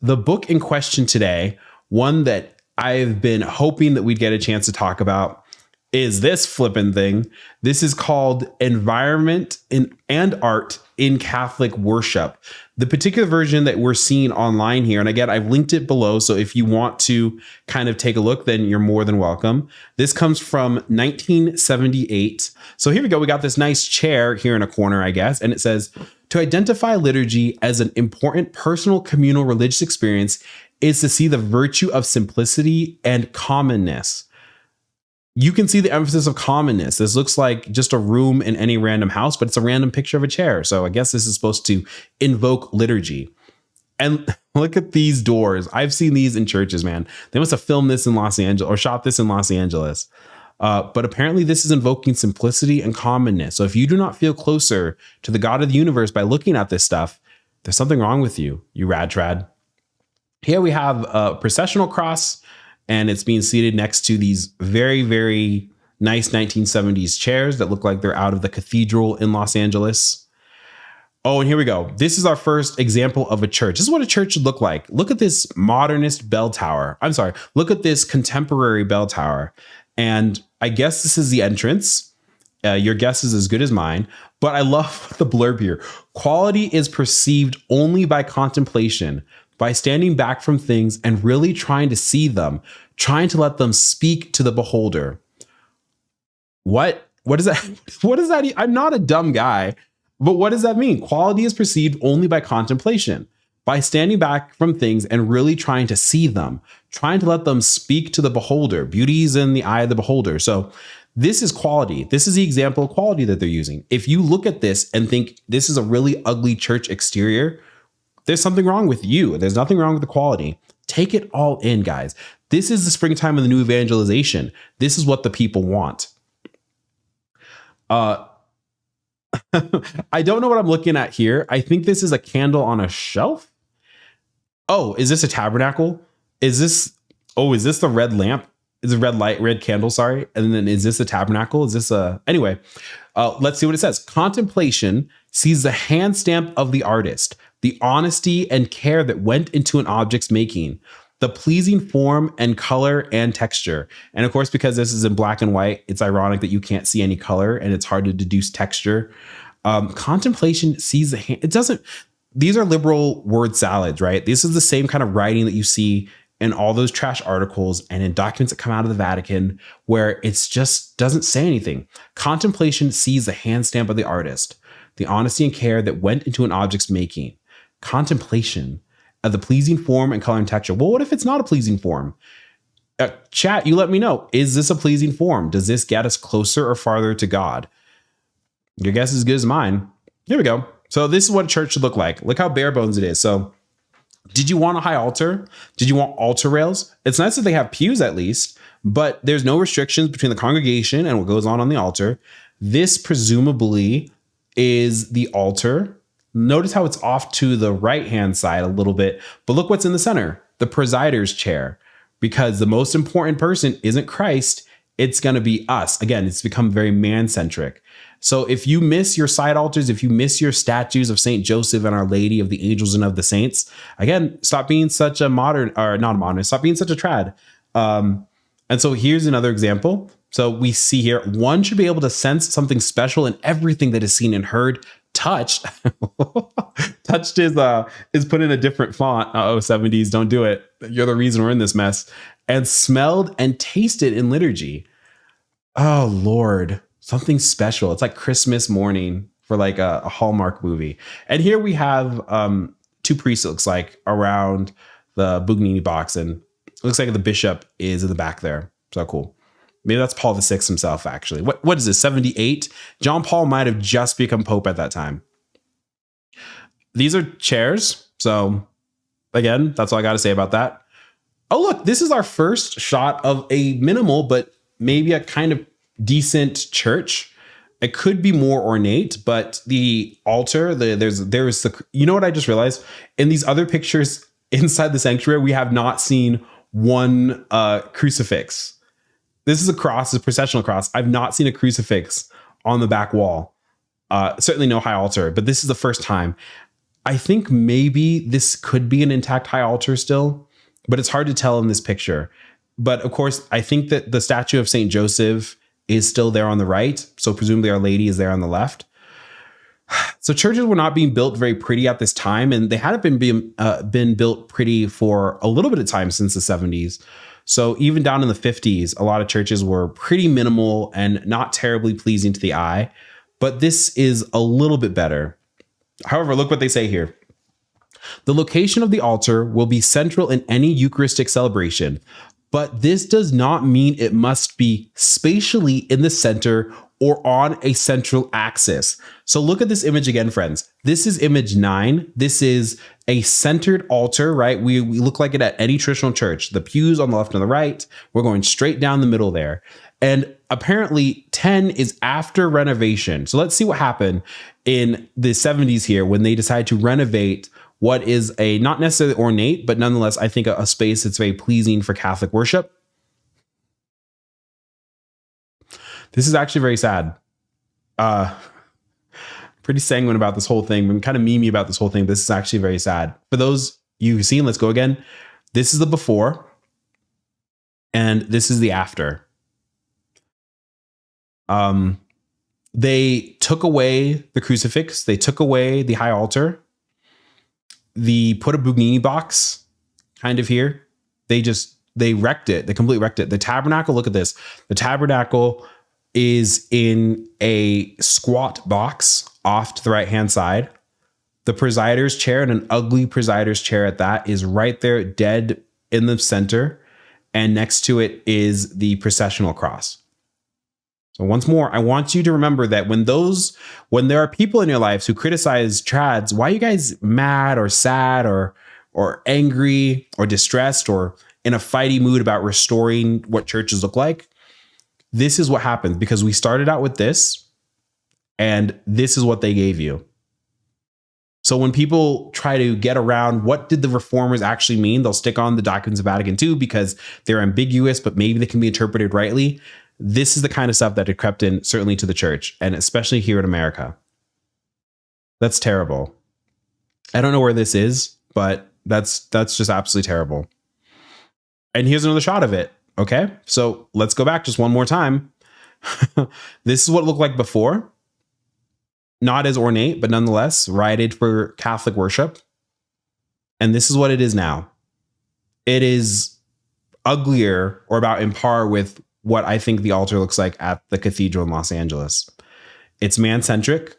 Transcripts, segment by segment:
the book in question today, one that I've been hoping that we'd get a chance to talk about, is this flippin' thing. This is called Environment and Art in Catholic Worship. The particular version that we're seeing online here, and again, I've linked it below, so if you want to kind of take a look, then you're more than welcome. This comes from 1978. So here we go. We got this nice chair here in a corner, I guess, and it says, to identify liturgy as an important personal communal religious experience is to see the virtue of simplicity and commonness. You can see the emphasis of commonness. This looks like just a room in any random house, but it's a random picture of a chair. So I guess this is supposed to invoke liturgy. And look at these doors. I've seen these in churches, man. They must have filmed this in Los Angeles or shot this in Los Angeles. But apparently this is invoking simplicity and commonness. So if you do not feel closer to the God of the universe by looking at this stuff, there's something wrong with you, you rad trad. Here we have a processional cross, and it's being seated next to these very, very nice 1970s chairs that look like they're out of the cathedral in Los Angeles. Oh, and here we go. This is our first example of a church. This is what a church should look like. Look at this modernist bell tower. I'm sorry. Look at this contemporary bell tower. And I guess this is the entrance. Your guess is as good as mine. But I love the blurb here. Quality is perceived only by contemplation, by standing back from things and really trying to see them, trying to let them speak to the beholder. What is that? What does that? I'm not a dumb guy, but what does that mean? Quality is perceived only by contemplation, by standing back from things and really trying to see them, trying to let them speak to the beholder. Beauty is in the eye of the beholder. So this is quality. This is the example of quality that they're using. If you look at this and think this is a really ugly church exterior, there's something wrong with you. There's nothing wrong with the quality. Take it all in, guys. This is the springtime of the new evangelization. This is what the people want. I don't know what I'm looking at here. I think this is a candle on a shelf. Oh, is this a tabernacle? Is this the red lamp? Is a red candle, sorry. And then is this a tabernacle? Is this anyway, let's see what it says. Contemplation sees the hand stamp of the artist, the honesty and care that went into an object's making, the pleasing form and color and texture. And of course, because this is in black and white, it's ironic that you can't see any color and it's hard to deduce texture. Contemplation sees the hand. It doesn't, these are liberal word salads, right? This is the same kind of writing that you see in all those trash articles and in documents that come out of the Vatican, where it's just doesn't say anything. Contemplation sees the hand stamp of the artist, the honesty and care that went into an object's making. Contemplation of the pleasing form and color and texture. Well, what if it's not a pleasing form? Chat, you let me know. Is this a pleasing form? Does this get us closer or farther to God? Your guess is as good as mine. Here we go. So this is what a church should look like. Look how bare bones it is. So did you want a high altar? Did you want altar rails? It's nice that they have pews at least, but there's no restrictions between the congregation and what goes on the altar. This presumably is the altar. Notice how it's off to the right-hand side a little bit, but look what's in the center, the presider's chair, because the most important person isn't Christ. It's going to be us. Again, it's become very man-centric. So if you miss your side altars, if you miss your statues of St. Joseph and Our Lady of the Angels and of the Saints, again, stop being such a stop being such a trad. And so here's another example. So we see here, one should be able to sense something special in everything that is seen and heard. Touched. Touched is put in a different font. 70s, don't do it. You're the reason we're in this mess. And smelled and tasted in liturgy. Oh, Lord. Something special. It's like Christmas morning for like a Hallmark movie. And here we have two priests, it looks like, around the Bugnini box. And it looks like the bishop is in the back there. So cool. Maybe that's Paul VI himself, actually. What is this, 78? John Paul might have just become Pope at that time. These are chairs. So again, that's all I got to say about that. Oh, look, this is our first shot of a minimal, but maybe a kind of decent church. It could be more ornate, but the altar, there's the, you know what I just realized? In these other pictures inside the sanctuary, we have not seen one crucifix. This is a cross, a processional cross. I've not seen a crucifix on the back wall. Certainly no high altar, but this is the first time. I think maybe this could be an intact high altar still, but it's hard to tell in this picture. But of course, I think that the statue of Saint Joseph is still there on the right. So presumably Our Lady is there on the left. So churches were not being built very pretty at this time, and they hadn't been built pretty for a little bit of time since the 70s. So even down in the 50s, a lot of churches were pretty minimal and not terribly pleasing to the eye. But this is a little bit better. However, look what they say here. The location of the altar will be central in any Eucharistic celebration, but this does not mean it must be spatially in the center or on a central axis. So look at this image again, friends. This is image 9. This is a centered altar, right? We look like it at any traditional church. The pews on the left and the right. We're going straight down the middle there. And apparently 10 is after renovation. So let's see what happened in the 70s here when they decided to renovate what is a not necessarily ornate, but nonetheless, I think a space that's very pleasing for Catholic worship. This is actually very sad. Pretty sanguine about this whole thing. I'm kind of memey about this whole thing. This is actually very sad. For those you've seen, let's go again. This is the before, and this is the after. They took away the crucifix. They took away the high altar. They put a Bugnini box kind of here. They wrecked it. They completely wrecked it. The tabernacle, look at this. The tabernacle is in a squat box off to the right-hand side. The presider's chair, and an ugly presider's chair at that, is right there dead in the center. And next to it is the processional cross. So once more, I want you to remember that when there are people in your lives who criticize trads, why are you guys mad or sad or angry or distressed or in a fighty mood about restoring what churches look like? This is what happens because we started out with this, and this is what they gave you. So when people try to get around what did the reformers actually mean, they'll stick on the doctrines of Vatican II because they're ambiguous, but maybe they can be interpreted rightly. This is the kind of stuff that had crept in, certainly to the church, and especially here in America. That's terrible. I don't know where this is, but that's just absolutely terrible. And here's another shot of it. Okay, so let's go back just one more time. This is what it looked like before. Not as ornate, but nonetheless, righted for Catholic worship. And this is what it is now. It is uglier or about in par with what I think the altar looks like at the cathedral in Los Angeles. It's man-centric.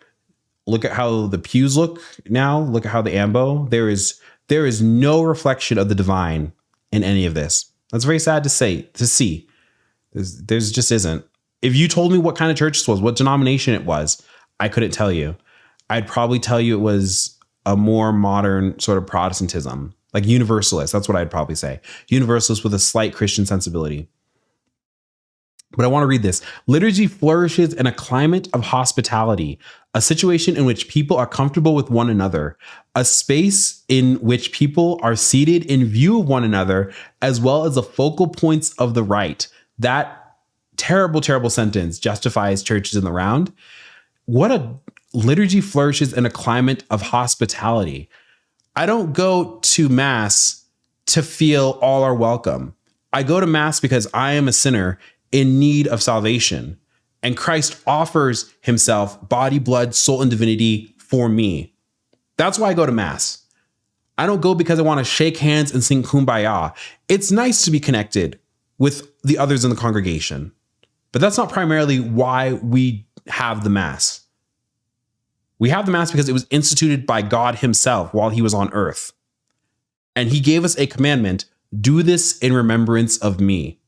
Look at how the pews look now. Look at how the ambo. There is no reflection of the divine in any of this. That's very sad to see. There's just isn't. If you told me what kind of church this was, what denomination it was, I couldn't tell you. I'd probably tell you it was a more modern sort of Protestantism, like Universalist. That's what I'd probably say. Universalist with a slight Christian sensibility. But I want to read this. Liturgy flourishes in a climate of hospitality, a situation in which people are comfortable with one another, a space in which people are seated in view of one another, as well as the focal points of the right. That terrible, terrible sentence justifies churches in the round. What a liturgy flourishes in a climate of hospitality. I don't go to Mass to feel all are welcome. I go to Mass because I am a sinner in need of salvation. And Christ offers himself, body, blood, soul, and divinity for me. That's why I go to Mass. I don't go because I want to shake hands and sing Kumbaya. It's nice to be connected with the others in the congregation, but that's not primarily why we have the Mass. We have the Mass because it was instituted by God himself while he was on earth. And he gave us a commandment, do this in remembrance of me.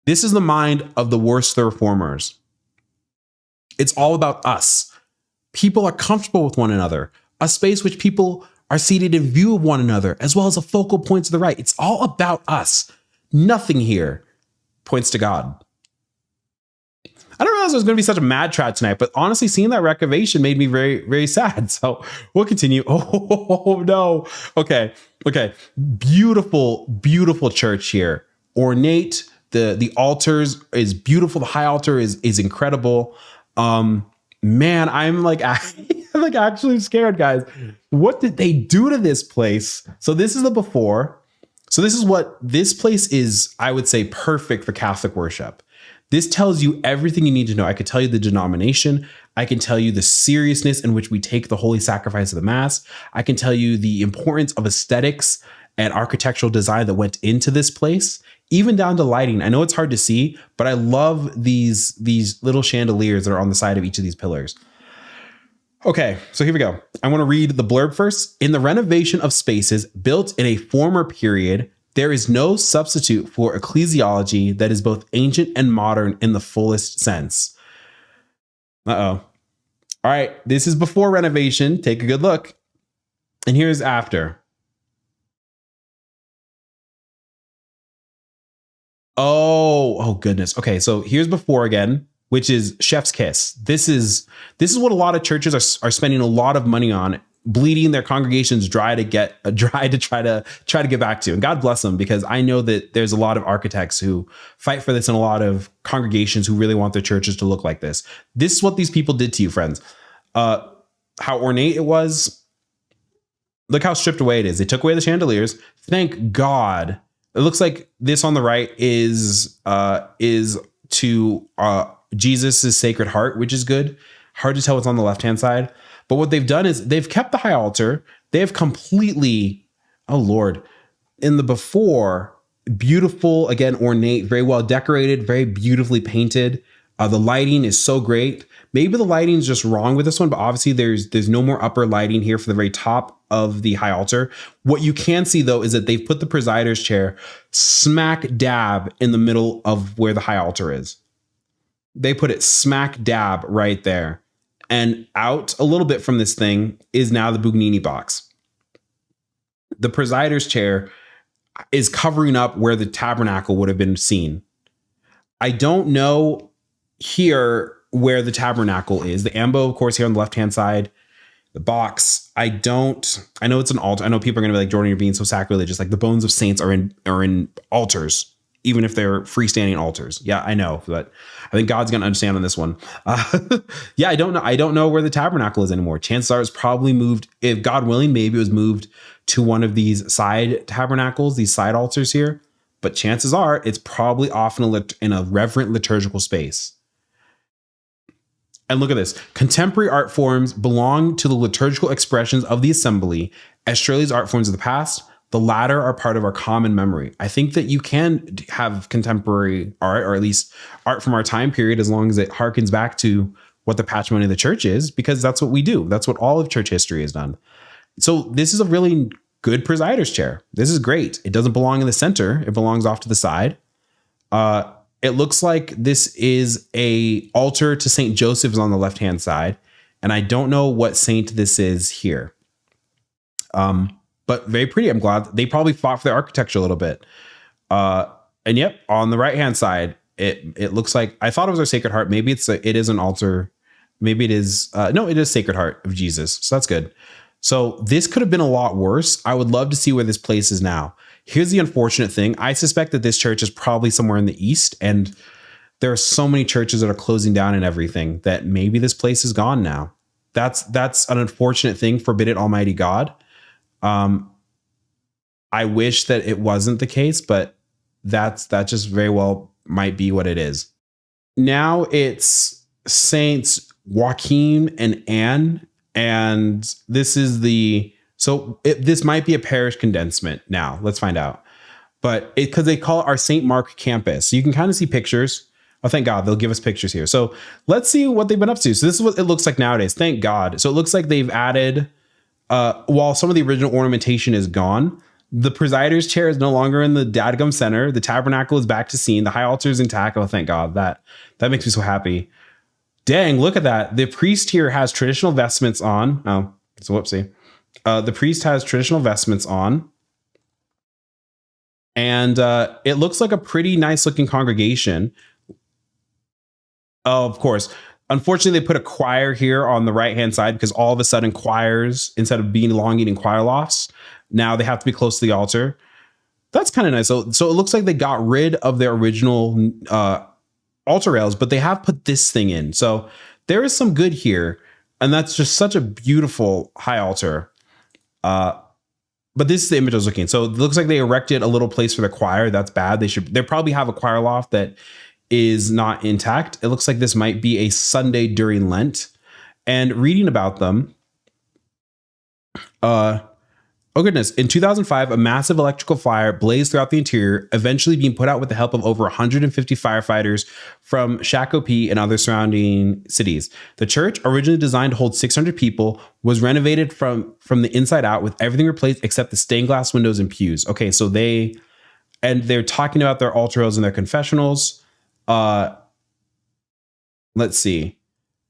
This is the mind of the worst of the reformers. It's all about us. People are comfortable with one another, a space which people are seated in view of one another, as well as the focal points of the right. It's all about us. Nothing here points to God. I don't realize it was going to be such a mad trad tonight, but honestly, seeing that renovation made me very, very sad. So we'll continue. Oh no. Okay. Beautiful, beautiful church here. The altars is beautiful. The high altar is incredible. Man, I'm like, I'm like actually scared, guys. What did they do to this place? So this is the before. So this is what this place is, I would say, perfect for Catholic worship. This tells you everything you need to know. I could tell you the denomination. I can tell you the seriousness in which we take the holy sacrifice of the Mass. I can tell you the importance of aesthetics and architectural design that went into this place, even down to lighting. I know it's hard to see, but I love these little chandeliers that are on the side of each of these pillars. Okay, so here we go. I want to read the blurb first. In the renovation of spaces built in a former period, there is no substitute for ecclesiology that is both ancient and modern in the fullest sense. Uh-oh. All right, this is before renovation. Take a good look. And here's after. Oh goodness. Okay, so here's before again, which is chef's kiss. This is what a lot of churches are spending a lot of money on, bleeding their congregations dry to try to get back to. And God bless them, because I know that there's a lot of architects who fight for this and a lot of congregations who really want their churches to look like this. This is what these people did to you, friends. How ornate it was. Look how stripped away it is. They took away the chandeliers. Thank God. It looks like this on the right is to Jesus' Sacred Heart, which is good. Hard to tell what's on the left-hand side. But what they've done is they've kept the high altar. They have completely, oh Lord, in the before, beautiful, again, ornate, very well decorated, very beautifully painted. The lighting is so great. Maybe the lighting is just wrong with this one, but obviously there's no more upper lighting here for the very top of the high altar. What you can see though is that they've put the presider's chair smack dab in the middle of where the high altar is. They put it smack dab right there. And out a little bit from this thing is now the Bugnini box. The presider's chair is covering up where the tabernacle would have been seen. I don't know here where the tabernacle is. The ambo, of course, here on the left-hand side. The box, I know it's an altar. I know people are going to be like, Jordan, you're being so sacrilegious. Like the bones of saints are in altars, even if they're freestanding altars. Yeah, I know, but I think God's going to understand on this one. Yeah, I don't know. I don't know where the tabernacle is anymore. Chances are it's probably moved. If God willing, maybe it was moved to one of these side tabernacles, these side altars here. But chances are it's probably off in a reverent liturgical space. And look at this. Contemporary art forms belong to the liturgical expressions of the assembly as surely as art forms of the past. The latter are part of our common memory. I think that you can have contemporary art, or at least art from our time period, as long as it harkens back to what the patrimony of the church is, because that's what we do. That's what all of church history has done. So this is a really good presider's chair. This is great. It doesn't belong in the center. It belongs off to the side. It looks like this is a altar to St. Joseph's on the left-hand side. And I don't know what saint this is here. But very pretty. I'm glad they probably fought for the architecture a little bit. And yep, on the right-hand side, it looks like, I thought it was our Sacred Heart. Maybe it is an altar. Maybe it is, no, it is Sacred Heart of Jesus. So that's good. So this could have been a lot worse. I would love to see where this place is now. Here's the unfortunate thing. I suspect that this church is probably somewhere in the east, and there are so many churches that are closing down and everything that maybe this place is gone now. That's an unfortunate thing. Forbid it, Almighty God. I wish that it wasn't the case, but that just very well might be what it is. Now it's Saints Joachim and Anne, and this is this might be a parish condensement now. Let's find out. But because they call it our St. Mark campus. So you can kind of see pictures. Oh, thank God. They'll give us pictures here. So let's see what they've been up to. So this is what it looks like nowadays. Thank God. So it looks like they've added, while some of the original ornamentation is gone, the presider's chair is no longer in the dadgum center. The tabernacle is back to scene. The high altar is intact. Oh, thank God. That makes me so happy. Dang, look at that. The priest here has traditional vestments on. Oh, it's a whoopsie. The priest has traditional vestments on. And it looks like a pretty nice looking congregation. Oh, of course. Unfortunately, they put a choir here on the right-hand side because all of a sudden choirs, instead of being elongating choir lofts, now they have to be close to the altar. That's kind of nice. So it looks like they got rid of their original altar rails, but they have put this thing in. So there is some good here. And that's just such a beautiful high altar. But this is the image I was looking at. So it looks like they erected a little place for the choir. That's bad. They probably have a choir loft that is not intact. It looks like this might be a Sunday during Lent. And reading about them, oh goodness, in 2005, a massive electrical fire blazed throughout the interior, eventually being put out with the help of over 150 firefighters from Shakopee and other surrounding cities. The church, originally designed to hold 600 people, was renovated from the inside out with everything replaced except the stained glass windows and pews. Okay, so they're talking about their altar rails and their confessionals. Let's see.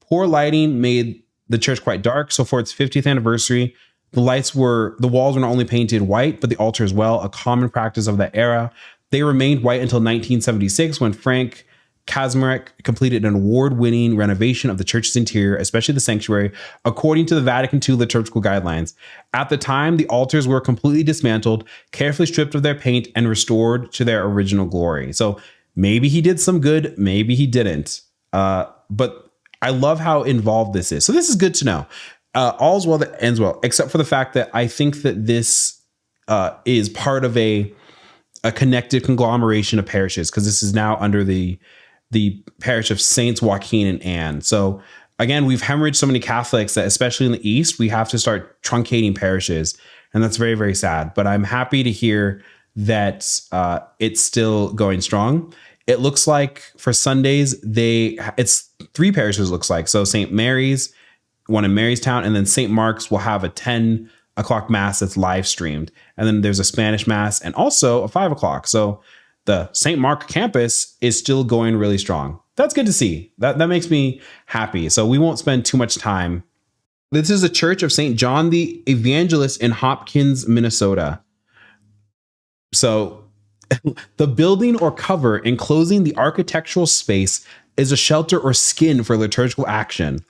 Poor lighting made the church quite dark. So for its 50th anniversary, the walls were not only painted white, but the altar as well, a common practice of that era. They remained white until 1976 when Frank Kaczmarek completed an award-winning renovation of the church's interior, especially the sanctuary, according to the Vatican II liturgical guidelines. At the time, the altars were completely dismantled, carefully stripped of their paint, and restored to their original glory. So maybe he did some good, maybe he didn't. But I love how involved this is. So this is good to know. All's well that ends well, except for the fact that I think that this is part of a connected conglomeration of parishes, because this is now under the parish of Saints Joaquin and Anne. So again, we've hemorrhaged so many Catholics that, especially in the East, we have to start truncating parishes. And that's very, very sad. But I'm happy to hear that it's still going strong. It looks like for Sundays, it's 3 parishes, looks like. So St. Mary's, one in Marystown, and then St. Mark's will have a 10 o'clock mass that's live streamed. And then there's a Spanish mass and also a 5 o'clock. So the St. Mark campus is still going really strong. That's good to see. That makes me happy. So we won't spend too much time. This is a church of St. John the Evangelist in Hopkins, Minnesota. So the building or cover enclosing the architectural space is a shelter or skin for liturgical action.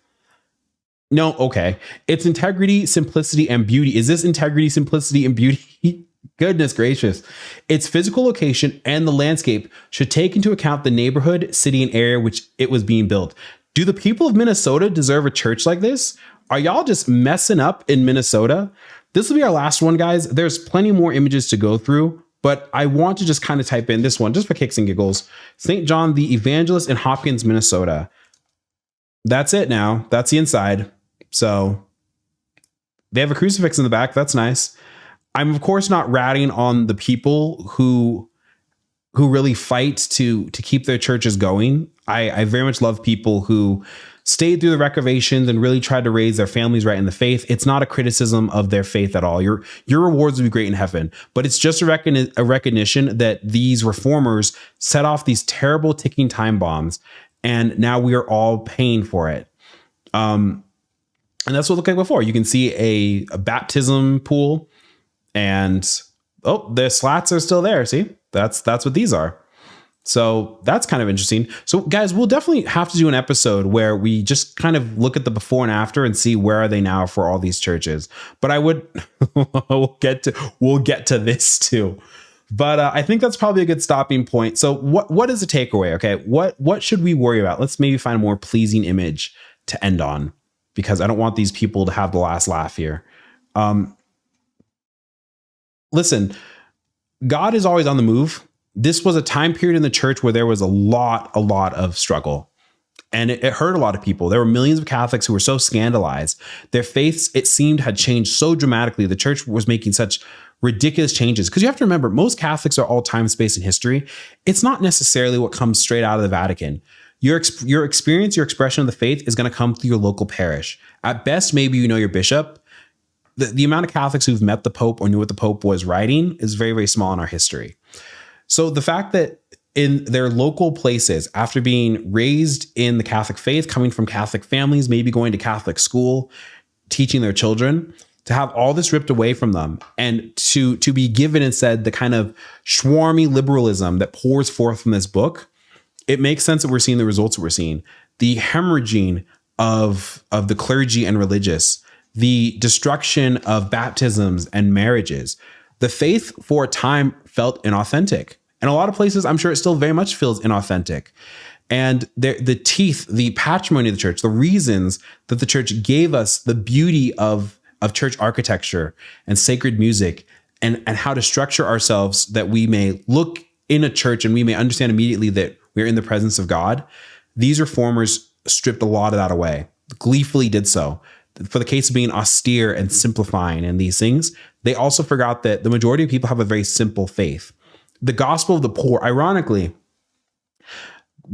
No, okay. It's integrity, simplicity, and beauty. Is this integrity, simplicity, and beauty? Goodness gracious. Its physical location and the landscape should take into account the neighborhood, city, and area which it was being built. Do the people of Minnesota deserve a church like this? Are y'all just messing up in Minnesota? This will be our last one, guys. There's plenty more images to go through, but I want to just kind of type in this one just for kicks and giggles. St. John the Evangelist in Hopkins, Minnesota. That's it now. That's the inside. So they have a crucifix in the back. That's nice. I'm, of course, not ratting on the people who really fight to keep their churches going. I very much love people who stayed through the reclamations and really tried to raise their families right in the faith. It's not a criticism of their faith at all. Your rewards will be great in heaven, but it's just a recognition that these reformers set off these terrible ticking time bombs, and now we are all paying for it. And that's what it looked like before. You can see a baptism pool, and the slats are still there. See, that's what these are. So that's kind of interesting. So guys, we'll definitely have to do an episode where we just kind of look at the before and after and see where are they now for all these churches. But we'll get to this too. But I think that's probably a good stopping point. So what is the takeaway? Okay, what should we worry about? Let's maybe find a more pleasing image to end on, because I don't want these people to have the last laugh here. Listen, God is always on the move. This was a time period in the church where there was a lot of struggle, and it hurt a lot of people. There were millions of Catholics who were so scandalized. Their faiths, it seemed, had changed so dramatically. The church was making such ridiculous changes, because you have to remember, most Catholics are all time, space, and history. It's not necessarily what comes straight out of the Vatican. Your experience, your expression of the faith is going to come through your local parish. At best, maybe you know your bishop. The amount of Catholics who've met the Pope or knew what the Pope was writing is very, very small in our history. So the fact that in their local places, after being raised in the Catholic faith, coming from Catholic families, maybe going to Catholic school, teaching their children, to have all this ripped away from them, and to be given and said the kind of swarmy liberalism that pours forth from this book, it makes sense that we're seeing the results that we're seeing. The hemorrhaging of the clergy and religious, the destruction of baptisms and marriages. The faith for a time felt inauthentic. In a lot of places, I'm sure it still very much feels inauthentic. And the teeth, the patrimony of the church, the reasons that the church gave us the beauty of church architecture and sacred music and how to structure ourselves that we may look in a church and we may understand immediately that we're in the presence of God. These reformers stripped a lot of that away, gleefully did so. For the case of being austere and simplifying and these things, they also forgot that the majority of people have a very simple faith. The gospel of the poor, ironically,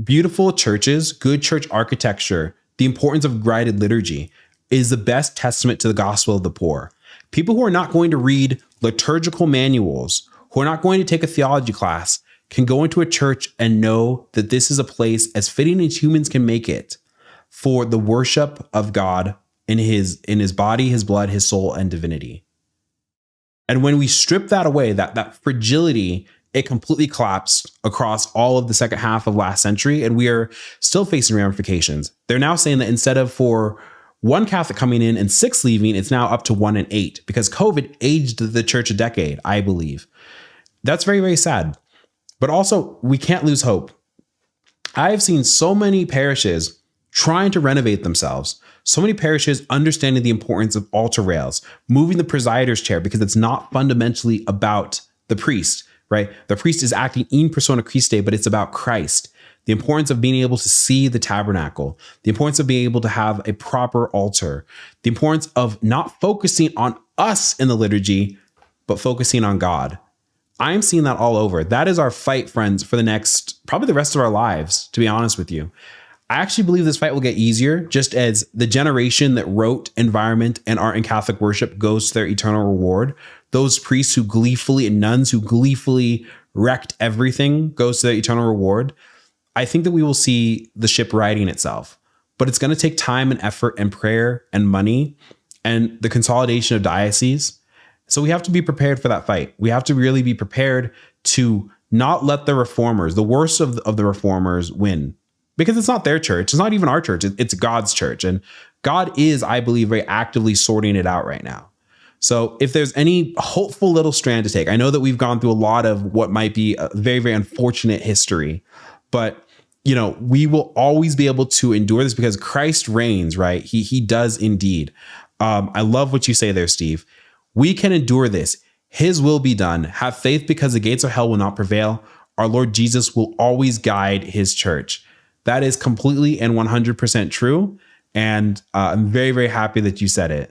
beautiful churches, good church architecture, the importance of guided liturgy is the best testament to the gospel of the poor. People who are not going to read liturgical manuals, who are not going to take a theology class, can go into a church and know that this is a place as fitting as humans can make it for the worship of God in his body, his blood, his soul, and divinity. And when we strip that away, that fragility, it completely collapsed across all of the second half of last century, and we are still facing ramifications. They're now saying that instead of for one Catholic coming in and 6 leaving, it's now up to 1 in 8 because COVID aged the church a decade, I believe. That's very, very sad. But also, we can't lose hope. I have seen so many parishes trying to renovate themselves. So many parishes understanding the importance of altar rails, moving the presider's chair because it's not fundamentally about the priest, right? The priest is acting in persona Christi, but it's about Christ. The importance of being able to see the tabernacle, the importance of being able to have a proper altar, the importance of not focusing on us in the liturgy, but focusing on God. I'm seeing that all over. That is our fight, friends, for the next, probably the rest of our lives, to be honest with you. I actually believe this fight will get easier just as the generation that wrote Environment and Art in Catholic Worship goes to their eternal reward. Those priests who gleefully and nuns who gleefully wrecked everything goes to their eternal reward. I think that we will see the ship righting itself, but it's going to take time and effort and prayer and money and the consolidation of dioceses. So we have to be prepared for that fight. We have to really be prepared to not let the reformers, the worst of the reformers, win. Because it's not their church. It's not even our church. It's God's church. And God is, I believe, very actively sorting it out right now. So if there's any hopeful little strand to take, I know that we've gone through a lot of what might be a very, very unfortunate history, but we will always be able to endure this because Christ reigns, right? He does indeed. I love what you say there, Steve. We can endure this. His will be done. Have faith because the gates of hell will not prevail. Our Lord Jesus will always guide his church. That is completely and 100% true. And I'm very, very happy that you said it.